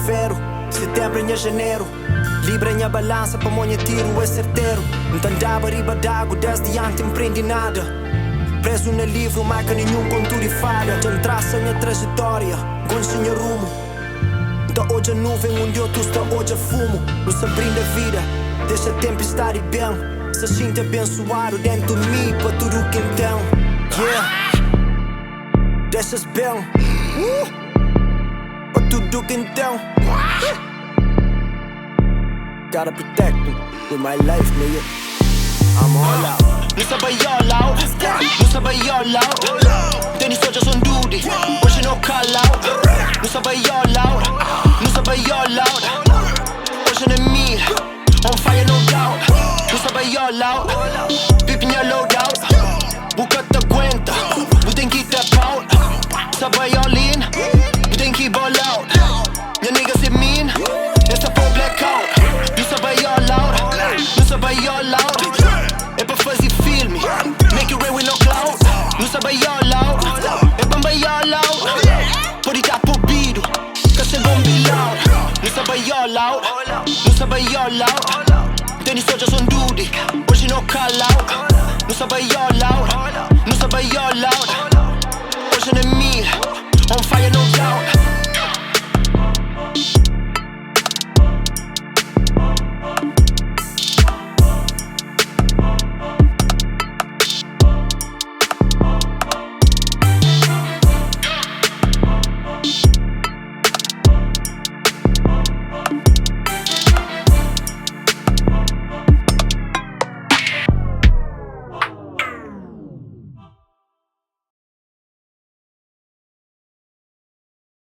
ferro. Setembro em janeiro, libra em balança para monha tiro é certeiro. Não andava riba d'água desde antes empreende nada. Preso no livro, marca nenhum conto e fada. Já traça minha trajetória, conheço rumo. Da hoje a nuvem onde eu estou, hoje a fumo. Não se abrindo a vida, deixa tempo estar e bem. Se sinta abençoado dentro de mim para tudo que então. Yeah, deixas bem para tudo que então. Gotta protect me with my life, nigga. I'm all out. Nu sabay all out, nu sabay all out. Teni soldiers on duty, pushing no call out. Nu sabay all out, nu sabay all out. Pushing a meal, on fire no doubt. Nu sabay all out, pipping your load out. Buka ta cuenta, we think keep that out. Sabay all in, we think keep all out. Your niggas it mean, it's a full blackout. Nu sabay all out, nu sabay all out. É pra fazer filme, make it rain with no cloud. Não sabay all out, é pra bay all out. Pode estar proibido, que se gon be loud. Não sabay all out, não sabay all out. Teni soldiers on duty, pushing no call out. Não sabay all out, não sabay all out. Pushing a meal, on fire no doubt.